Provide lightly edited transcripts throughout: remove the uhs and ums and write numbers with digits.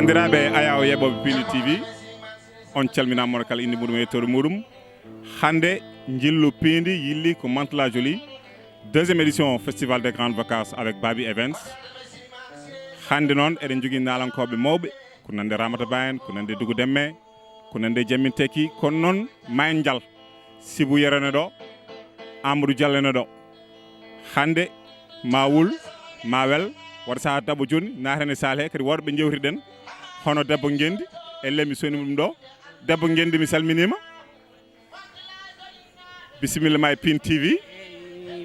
bandiraɓe aya o yeɓoɓe Pindi TV on calminama kala inde muɗum e yettode muɗum. Hande jillu Pindi yilli ko Mantes-la Jolie, deuxième édition festival des grandes vacances avec Baby Events. Hande noon eɗen jogui nalankoɓe mawɓe ko nande Ramata Ba en, ko nande Dougou Demme, ko nande Jammin Tekki, kono noon Mayen Dial, Sibou Yerane ɗo, Amadou Diallo ene ɗo. Hande ma wul ma wel waɗa saha debbo joni natane sal he kadi woɗɓe ɓe jewtiɗen hono debbo Gendi elle mi soni ɗum ɗo. Debbo Gendi mi salminima, bisimilla ma e Pindi TV.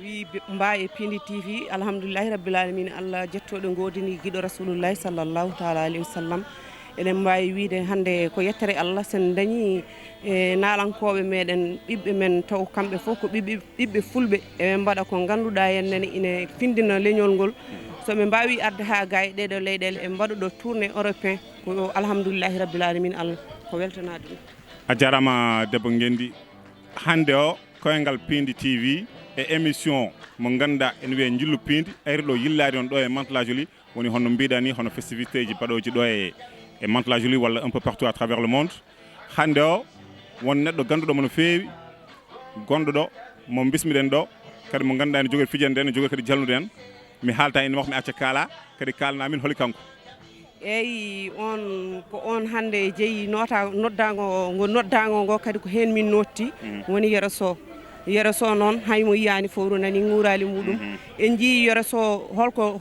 wi mba e Pindi TV alhamdoulillahi rabbil alamina Allah jettoɗo godini guiɗo rasulullahi sallllahu taala alayhi wa sallam. eɗen mbawi wiide hande ko yettere Allah sen dañi e nalankoɓe meɗen ɓiɓɓe men taw kamɓe fof ko ɓiɓɓe fulɓe eɓe mbaɗa ko ganduɗa hennene ina findina leñol ngol. so ɓe mbawi arde ha ga e ɗeɗo leyɗele e mbaɗa ɗo tourné européen ko alhamdoulillahi rabbil alamina Allah ko weltanade ɗum. A jarama debbo Gendi. Hande o koyngal Pindi TV e émission mo ganduɗa ene wiye jillu Pindi ari ɗo yillade on ɗo e Mantes-la Jolie woni hono mbiɗa ni hono festivité ji baɗoji ɗo e Mantes-la Jolie walla un peu partout à travers le monde. Hande o won neɗɗo ganduɗo mo no fewi gonɗo ɗo mo bismiɗen ɗo kadi mo ganduɗa ene jogori fijande en, ene jogori kadi jalnude en. mi haalta inde makko mi acca kaala kadi kalnamin holi kanko. eyyi on ko on hande jeeyi noddago ngo kadi ko hen min notti woni Yero Sow noon haymo yiyani fowru nani ngurali muɗum en jii Yero Sow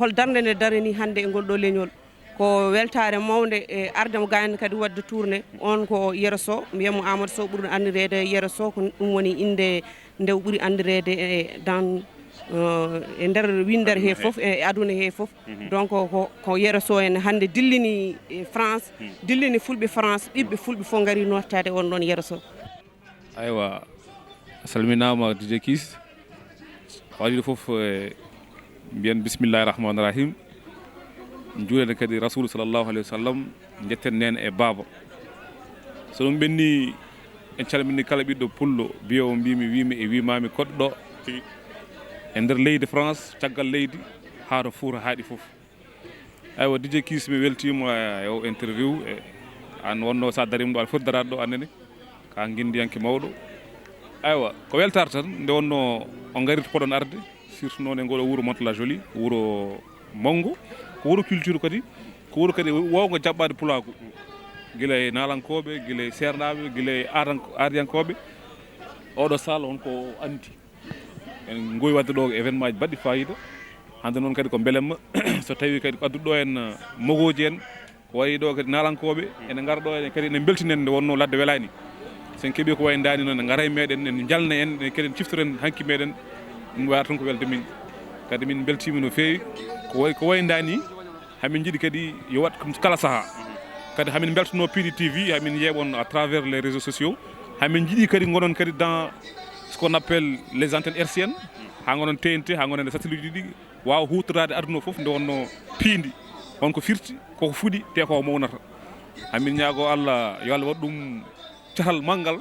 hol darde nde darani hande e ngol ɗo leñol ko weltare mawde e ardemo gani kadi wadde tourné on ko Yero Sow mbiyamo Amadou Sow ɓurɗo andirede Yero Sow ko ɗum woni inde nde ɓuuri andirede e dans e nder windere he foof e aduna he foof. donc ko Yero Sow en hande dillini France dillini fulɓe France ɓiɓɓe fulɓe fof gari nottade on ɗon Yero Sow. aywa a salminama DJ Kiss waɗiɗo foof mbiyen bisimillahi rahmani rahim juulede kadi rasulu sallllahu alayhi wa sallam jetten nen e baba so ɗum ɓenni en calmini kala ɓiɗɗo pullo biyowo mbimi wimi e wimami koɗɗo e nder leydi France caggal leydi ha to Fouta haaɗi foof. aywa DJ Kiss mi weltima e o interview e an wonno sa darima ɗo aɗa foti darade ɗo annene ka guindiyanke mawɗo. aywa ko weltare tan nde wonno on garit poɗon arde surtout noon e ngoɗo wuuro Mantes-la Jolie wuuro mawgo ko wuuro culture kadi ko wuuro kadi wowgo jaɓɓade pulaku guila e nalankoɓe guila e sernaɓe guila e ardiyankoɓe. oɗo sall wonko andi en gowi wadde ɗo événement ji baɗɗi fayida hande noon kadi ko beelemma so tawi kadi ko adduɗo ɗo en mogoji en ko wayi ɗo kadi nalankoɓe ene gara ɗo en kadi ene beltinen nde wonno ladde welani sen keeɓi ko wayi dani noon en gara e meɗen en jalna en kadi en ciftoren hanki meɗen ɗum wayata tan ko welde min kadi min beltima no fewi ko wayi dani hamin jiiɗi kadi yo wat kala saaha kadi hamin beltono Pindi TV hamin yeɓon à travers les réseaux sociaux hamin jiiɗi kadi gonon kadi dans ce qu'on appelle les antennes hertziennes ha gonon TNT ha gonon satellite ɗi wawa hutorade aduna foof nde wonno Pindi wonko firti koko fuuɗi te ko mawnata. hamin ñaago Allah yo Allah waɗ ɗum cahal manggal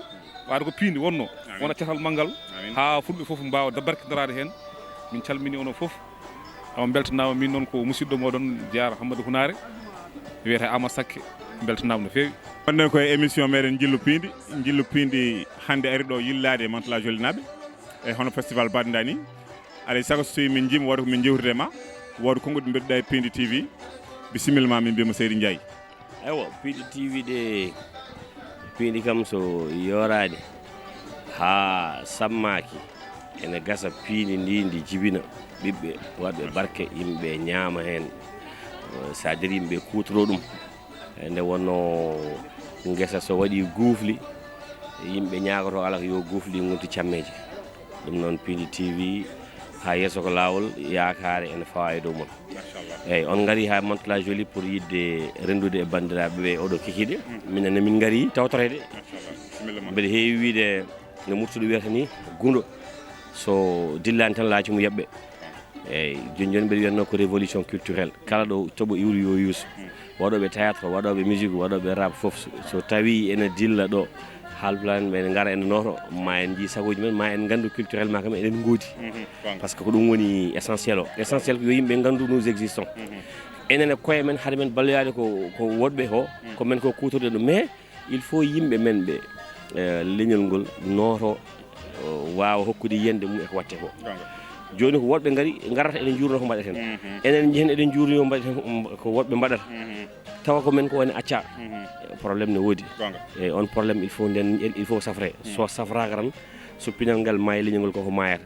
waade ko Pindi wonno wona cahal manggal ha fulɓe foof mbawa barkidarade hen. min calmini onon foof on beltanama min noon ko musidɗo moɗon Diar Hammadou Hunare wiyete Amadou Sakke beltanama no fewi. Wonɗen koye émission meɗen jillu Pindi hande ari ɗo yillade Mantes-la Jolie naɓe e hono festival baɗɗa ni alay saago so tawi min jiima wooda ko min jewtide ma wooda konngol ɗo mbiɗɗa e Pindi TV bisimilla ma min mbiyamo Seydi Ndiaye. aywa Pindi TV ɗe Pindi kam so yorade ha sammaki ene gasa Pindi ndi jibina ɓiɓɓe waɗɓe barke yimɓe ñaama hen sa dari yimɓe kutoro ɗum nde wonno guesa so waɗi guufli yimɓe ñagoto ala ko yo guufli gonti cammeje ɗum noon Pindi TV ha yesso ko lawol yakare ene fawa e dow mon. eyyi on gari ha Mantes-la Jolie pour yidde rendude e bandiraɓeɓe oɗo kikiɗe minenne min gari tawtorede mbeɗa heewi wiide no murtuɗo wiyata ni gundo so dillani tan laacimo yeɓɓe. eyyi joni mbeɗa wiyatno ko révolution culturelle kala ɗo tooɓo iwri yo yuuso waɗoɓe théâtre waɗoɓe musique waɗoɓe rap foof so tawi ene dilla ɗo haalpulaar ɓe gara en noto ma en jii sagoji men ma en gandu culturellement kam eɗen goodi par ce que ko ɗum woni essentiel o essentiel ko yo yimɓe gandu nous existons enen e koye men hade men balloyade ko woɗɓe ko ko men ko kutorde ɗum mais il faut yimɓe men ɓe leñol ngol nooto wawa hokkude yiyande mum eko watte ko joni ko woɗɓe garata eɗen jurno ko mbaɗeten enen jehen eɗen jurno mbaɗeten ko woɗɓe mbaɗata tawa ko men ko woni acca probléme ne woodi eyyi on probléme il faut safre so safraka tan so pinal ngal maayi leñol ngol koko mayata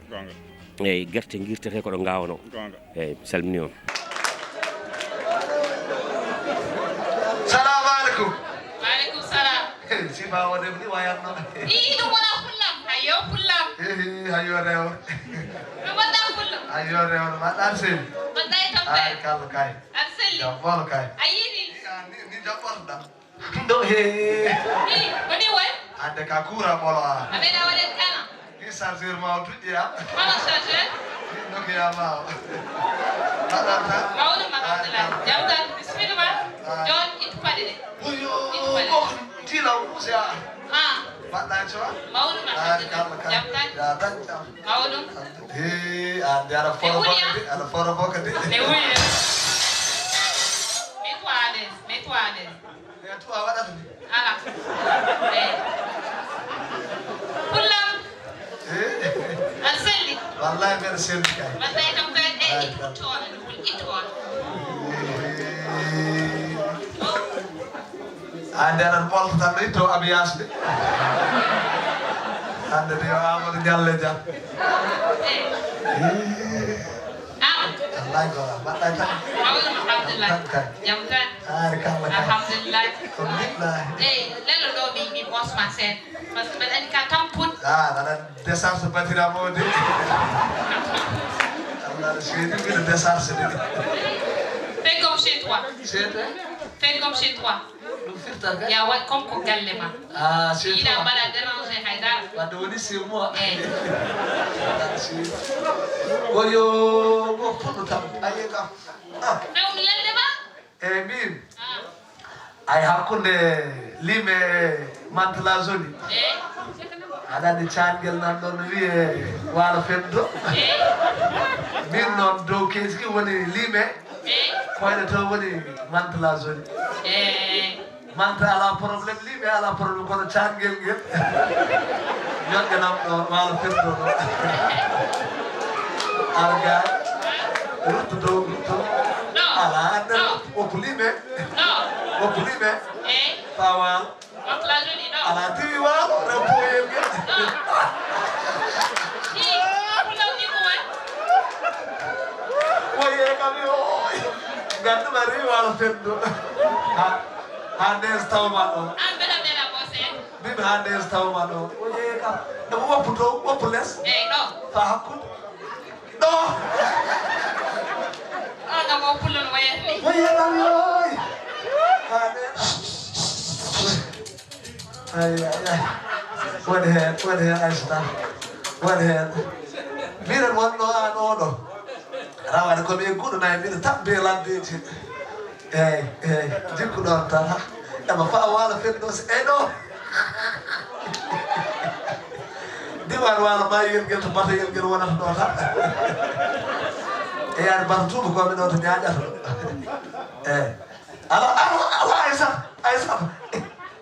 eyyi guerte guirtete koɗo gawano eyyi mi salmini on. Salamu alaikum. Wa alaikum salam. Si ba wode ni wayatno. Ɗum wona pullam. Ayo pullam. Ayo rewo. Ɗum wona pullam. Ayo rewo ma ɗan sen. Wonɗa e tampe. Ay kala kay. Aɗa selli. Jabbolo kay. A yiɗi. Ni jabbolɗa. Do he. Woni woy? Ande ka kura ɓolo a. A meeɗa waɗen kana. Ni chargeur ma o tuƴƴi ya. Hono chargeur? Nokia ma o. Aɗanta. Mawɗum alhamdulillah. Jam tan bisimilla Jon ittu paɗe ɗe. Oyo ko tilaw musa. Mbaɗɗa e cowa? Mawɗum alhamdulillah. Jam tan. Ya tan jam. Mawɗum. Ande aɗa foro bokadi. Aɗa foro bokadi. Ne wuli de. Mets-toi à l'aise. Mets-toi à l'aise. E tuwa waɗata ni. Ala. Pullam. Aɗa selli. Wallahi mbeɗa selli kay. Wonɗa e tampe ittu on. Ittu on. Ande aɗa ɓolta tan ɗo itto abiyas de. Ande de yo Amadou Diallo jam. Wallahi gora mbaɗɗa tan. Mawɗum alhamdulillah. Jam tan. Ari kala kay. Alhamdulillah. Ko billahi. Lelo ɗo mi ɓosma sen par ce que mbeɗa andi ka tampun. Aɗa décharge batiramo de. Allah aɗa seedi mbiɗa décharge de. Fais comme chez toi. Seede? Fais comme chez toi. Ɗum firta kay. Ya waɗ comme ko galle ma. Chez toi. Yiɗa mbaɗa déranger haydara. Wadde woni chez moi. Eyyi. Oyo mo fuɗɗo tam ayi kam. Fewmi lelde ma. Eyyi min. Ay hakkunde lime Mantala zone. Eyyi. Aɗa andi cangel nan ɗon no wiye Waalo Fendo. Eyyi. Min noon dow keski woni lime. Eyyi. Koyɗe to woni Mantala zone. Eyyi. Manta ala probléme lime ala probléme kono cangel ngel. Yoɗɗenam ɗo Waalo Fendo ɗo. Arga rutto dow rutto. Ala ande oppu lime. Oppu lime. Eyyi. Fa Waalo. Mantala joni ɗo. Ala tiwi Waalo rew poyel ngel. Pullam ni ko way. Oye kam yo. Ganduma rewi Waalo Fendo. Ha ndes tawma ɗo. An mbeɗa mbeɗa bo sen. Mbiɓe ha ndes tawma ɗo. Oye kam emo woppu dow woppu less. Eyyi ɗo. Fa hakkude. Ɗo. Aga mo pullon wayat ni. Oye kam yoy. Ha ndes. Ay. Woni hen Aïssata. Woni hen. Mbiɗen wonɗo an oɗo. Rawade komi egguɗo nayi mbiɗa tabbe laddeji. Eyyi jikku ɗon tan ha ema fa Waalo Fendo eyyi ɗo diwan Waalo mayiyel ngel to batayel ngel wonata ɗo tan eyyi aɗa bata tuuba koɓe ɗo to ñaƴata ɗo eyyi ala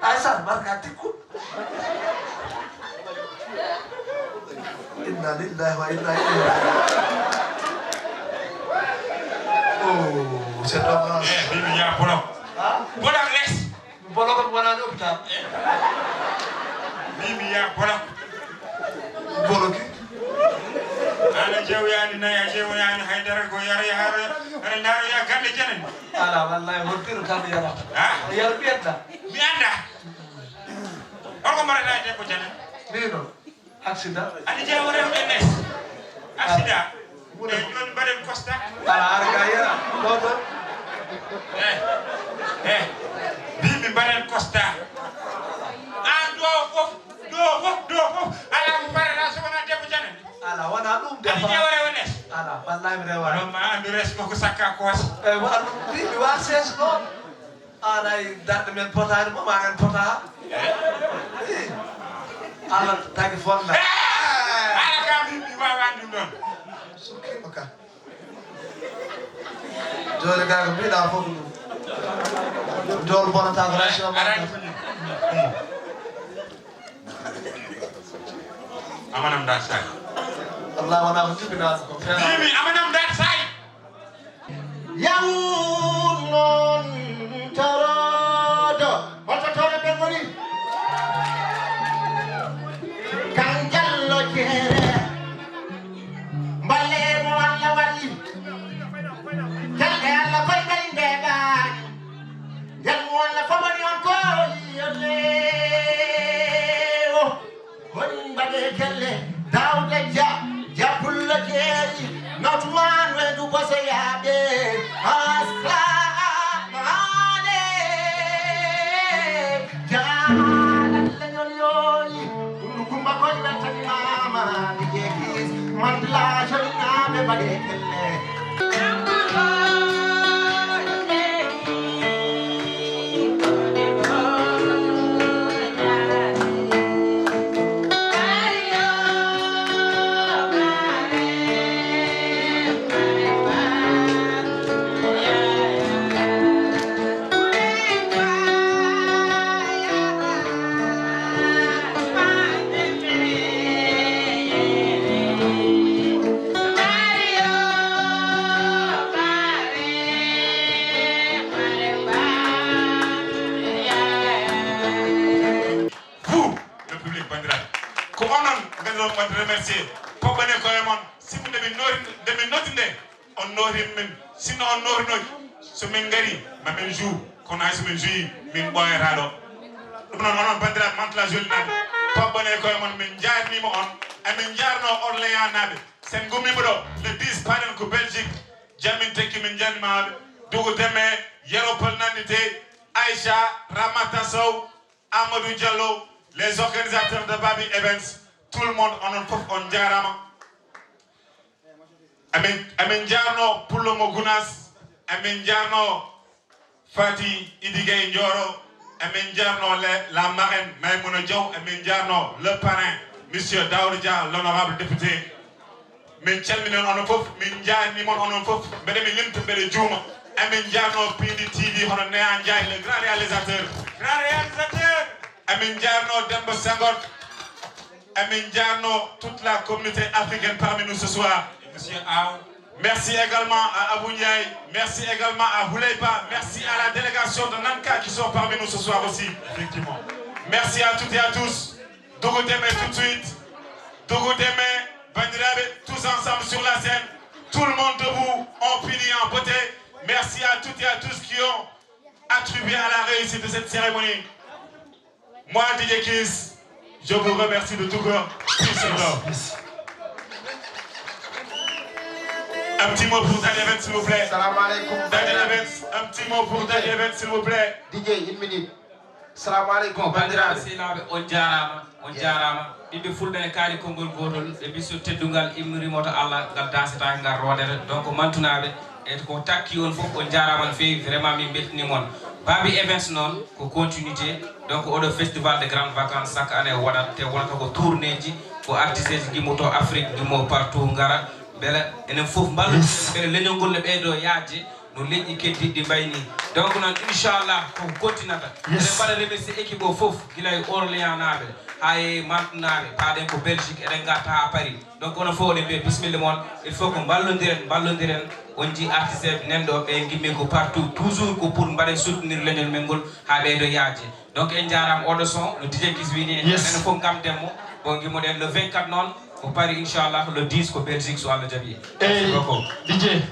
Aïssata barka tikku inna lillahi wa inna ilayhi c'est dommage. Bibi ya bolok. Bolok les. Bolok ko wonani hôpital. Bibi ya bolok. Boloki. Ana jewyani na ya jewyani haydara ko yara ana ndaro ya gande janen. Ala wallahi wontiru tan yara. Yara biyetta. Mi anda. On ko mara na ko janen. Nino. Accident. Ani jewre nes. Accident. Joni mbaɗen Costa. Ala arga yara ɗoɗo. Bibi mbaɗen Costa. An ɗo fof ala ko mbaɗata so wona debbo janen. Ala wona ɗum de. Ani jewre wones. Ala wallahi mi rewa. Ɗon ma andu resgo ko sakka koos. Waɗa bibi wa ses ɗon. An ay darɗe men potani mo ma en pota. Allah tagi fonda. Ala ka bibi wawa ɗum ɗon. Sukkima ka. joni ga ko mbiɗa fof ɗum jol bonata ko ration amanam dar say Allah wona ko tibina ko mimi amanam dar say yawun non torodo hoto toro be goni kan jallo jere balle mo walla walli jalle alla koy bari ndega jal mo walla famani on ko yolle o hon bade jalle dawda japulla jeri natman we du bosse yabe asla male jala la nyoli ndu kumba koy tan mama ni jekis man la jolina be bade kelle remercier pobane ko e mon simu de min notinde on norim min sino on norino so min ngari ma men jour kono ay so min joui min boyata do dum non onon bandiraɓe mantla joli naɓe pobane ko e mon min jarnima on emin jarno Orléans naɓe sen gummima ɗo le 10 panen ko Belgique jammin tekki min jarnimaɓe Dougou Deme Yeropol nandite Aïcha Ramata Sow Amadou Diallo les organisateurs de Babi Events tout le monde on fof on jarama amen jarno pullo mo Gounas amen jarno Fati Idigay Ndioro amen jarno la marraine Maïmouna Diaw amen jarno le parrain monsieur Daoud Dia l'honorable député min calminen on fof min jarnimon on fof mbede mi limta mbede juuma amen jarno Pindi TV hono Néa Ndiaye le grand réalisateur amen jarno Demba Senghor Amin Diarno, toute la communauté africaine parmi nous ce soir. Monsieur Aou. Merci également à Abou Ndiaye, merci également à Houleiba, merci à la délégation de Nanka qui sont parmi nous ce soir aussi. Effectivement. Merci à toutes et à tous. Dougou Deme tout de suite. Dougou Deme, Bandirabe, tous ensemble sur la scène. Tout le monde debout, en pili, en beauté. Merci à toutes et à tous qui ont attribué à la réussite de cette cérémonie. Moi, DJ Kiss, je vous remercie de tout cœur. Peace and love. Un petit mot pour Daddy Events, s'il vous plaît. Salam alaikum. Daddy Events, un petit mot pour Daddy Events, s'il vous plaît. DJ, une minute. Salam alaikum. Bandiraɓe sehlaɓe on jarama ɓiɓɓe fulɓe ne kaali konngol gotol e biso teddungal immirimoto Allah ngal dasetake ngal rodete donc mantunaɓe e ko takki on fof on jarama no fewi vraiment min beltinimon Babi Events noon ko continuité donc oɗo festival de grandes vacances chaque année waɗat te wonata ko tourné ji ko artiste ji gimmoto Afrique gimmo partout ngara beele enen fof mballu beele leñol ngol ne ɓeydo yaajde no leƴƴi keddiɗi mbayni donc noon inchallah koko continata eɗen mbaɗa remercier équipe o fof gila e Orléans naɓe ha e Mantes naɓe paaɗen ko Belgique eɗen garta ha Paris donc onon fof oɗen mbiya bisimilla moon il faut ko ballodiren on ji artiste eɓe nanɗo ɓe gimmi ko partout toujours ko pour mbaɗen soutenir leñol men ngol ha ɓeydo yaajde donc en jarama oɗo son no DJ Kiss wini enen fof gamdenmo bon gimmoɗen le 24 noon ko Paris inchallah le 10 ko Belgique so Allah jaaɓi DJ